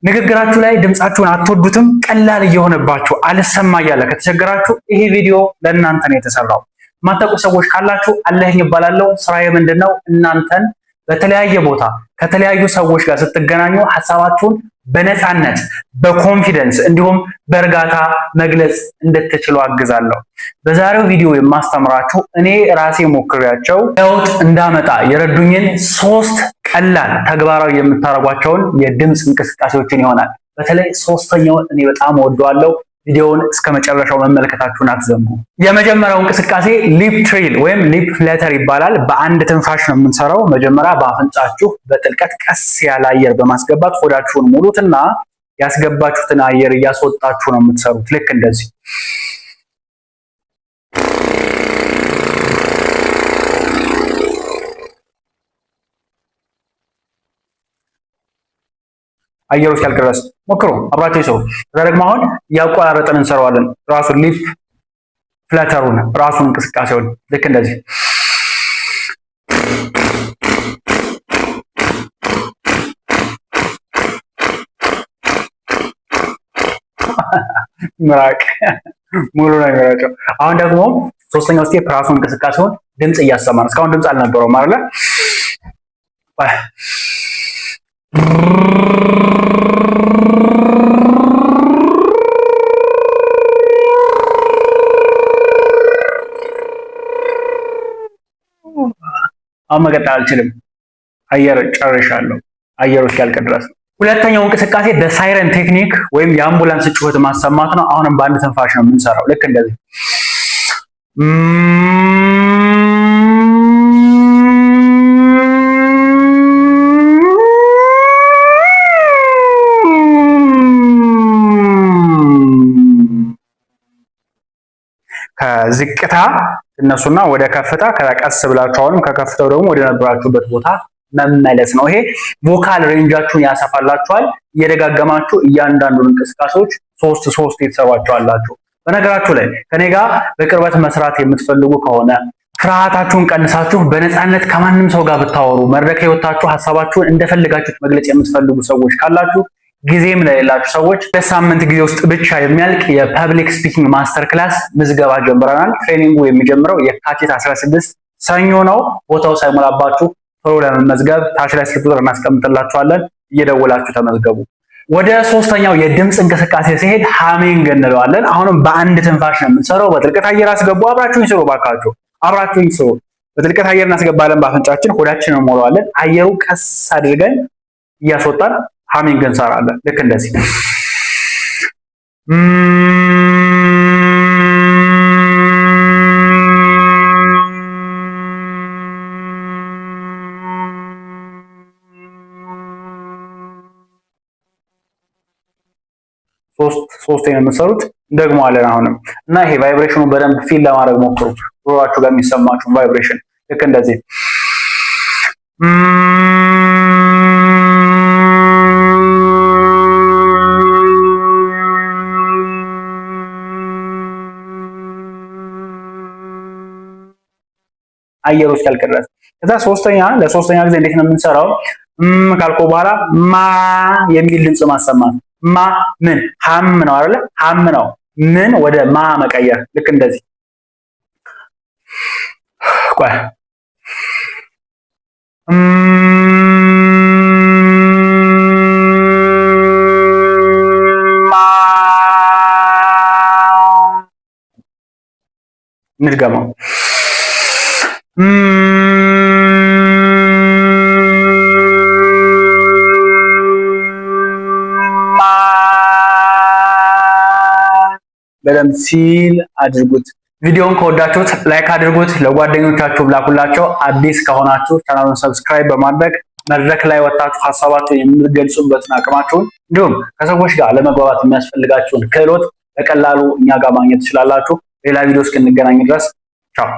ንግግራችሁ ላይ ድምጻችሁን አትወዱትም፣ ቀላል እየሆነባችሁ አልሰማ እያለ ከተቸገራችሁ ይሄ ቪዲዮ ለእናንተ ነው የተሰራው። ማታውቁ ሰዎች ካላችሁ አለህኝ እባላለሁ። ስራዬ ምንድነው? እናንተን በተለያየ ቦታ ከተለያዩ ሰዎች ጋር ስትገናኙ ሐሳባችሁን በነፃነት በኮንፊደንስ እንዲሁም በእርጋታ መግለጽ እንድትችሉ አግዛለሁ። በዛሬው ቪዲዮ የማስተምራችሁ እኔ ራሴ ሞክሬያቸው ለውጥ እንዳመጣ የረዱኝን 3 ቀላል ተግባራዊ የምታደርጓቸውን የድምፅ እንቅስቃሴዎችን ይሆናል። በተለይ ሶስተኛውን እኔ በጣም ወደዋለሁ። ቪዲዮውን እስከ መጨረሻው መመልከታችሁን አትዘንጉ። የመጀመሪያው እንቅስቃሴ ሊፕ ትሪል ወይም ሊፕ ፍለተር ይባላል። በአንድ ትንፋሽ ነው የምንሰራው። መጀመሪያ በአፍንጫችሁ በጥልቀት ቀስ ያለ አየር በማስገባት ሆዳችሁን ሙሉትና ያስገባችሁትን አየር እያስወጣችሁ ነው የምትሰሩት። ልክ እንደዚህ አየሩ እስኪያልቅ ድረስ ሞክሩ። አብራችሁ ይሰሩ። ከዛ ደግሞ አሁን ያቋራረጥን እንሰራዋለን። ራሱን ሊፕ ፍለተሩን ራሱን እንቅስቃሴውን ልክ እንደዚህ ምራቅ ሙሉ ነው የሚራጨው። አሁን ደግሞ ሶስተኛው ስቴፕ ራሱን እንቅስቃሴውን ድምጽ እያሰማን። እስካሁን ድምጽ አልነበረውም አይደለ? አሁን መቀጠል አልችልም። አየር ጨርሻለሁ። አየሩ እስኪያልቅ ድረስ። ሁለተኛው እንቅስቃሴ ሳይረን ቴክኒክ ወይም የአምቡላንስ ጩኸት ማሰማት ነው። አሁንም በአንድ ትንፋሽ ነው የምንሰራው። ልክ እንደዚህ ከዝቅታ እነሱና ወደ ከፍታ ከቀስ ብላችሁ አሁንም ከከፍታው ደግሞ ወደ ነበራችሁበት ቦታ መመለስ ነው። ይሄ ቮካል ሬንጃችሁን ያሰፋላችኋል። እየደጋገማችሁ እያንዳንዱን እንቅስቃሴዎች 3 የተሰሯቸዋላችሁ። በነገራችሁ ላይ ከኔ ጋር በቅርበት መስራት የምትፈልጉ ከሆነ ፍርሃታችሁን ቀንሳችሁ በነፃነት ከማንም ሰው ጋር ብታወሩ መድረክ ህይወታችሁ ሐሳባችሁን እንደፈለጋችሁት መግለጽ የምትፈልጉ ሰዎች ካላችሁ ጊዜም ለሌላችሁ ሰዎች በሳምንት ጊዜ ውስጥ ብቻ የሚያልቅ የፐብሊክ ስፒኪንግ ማስተር ክላስ ምዝገባ ጀምረናል። ትሬኒንጉ የሚጀምረው የካቲት 16 ሰኞ ነው። ቦታው ሳይሞላባችሁ ቶሎ ለመመዝገብ ታች ላይ ስልክ ቁጥር እናስቀምጥላችኋለን። እየደወላችሁ ተመዝገቡ። ወደ ሶስተኛው የድምፅ እንቅስቃሴ ሲሄድ ሃሚንግ እንለዋለን። አሁንም በአንድ ትንፋሽ ነው የምንሰራው። በጥልቀት አየር አስገቡ። አብራችሁኝ ስሩ ባካችሁ፣ አብራችሁኝ ስሩ። በጥልቀት አየር እናስገባለን በአፍንጫችን፣ ሆዳችንን እንሞላዋለን። አየሩ ቀስ አድርገን እያስወጣን ሃሚንግ እንሰራለን። ልክ እንደዚህ ሶስት የምትሰሩት እንደግመዋለን አሁንም እና ይሄ ቫይብሬሽኑ በደንብ ፊል ለማድረግ ሞክሩ። ጆሮአችሁ ጋር የሚሰማችሁ ቫይብሬሽን ልክ እንደዚህ አየሩ እስኪያልቅ ድረስ። ከዛ ለሶስተኛ ጊዜ እንዴት ነው የምንሰራው? ካልኮ በኋላ ማ የሚል ድምጽ ማሰማት። ማ ምን ሀም ነው አይደለ? ሀም ነው ምን ወደ ማ መቀየር። ልክ እንደዚህ ቆይ እንድገመው በደንብ ሲል አድርጉት። ቪዲዮውን ከወዳችሁት ላይክ አድርጉት፣ ለጓደኞቻችሁ ላኩላቸው። አዲስ ከሆናችሁ ቻናሉን ሰብስክራይብ በማድረግ መድረክ ላይ ወጣችሁ ሐሳባችሁን የምትገልጹበትን አቅማችሁን እንዲሁም ከሰዎች ጋር ለመግባባት የሚያስፈልጋችሁን ክህሎት በቀላሉ እኛ ጋር ማግኘት ትችላላችሁ። ሌላ ቪዲዮ እስክንገናኝ ድረስ ቻው።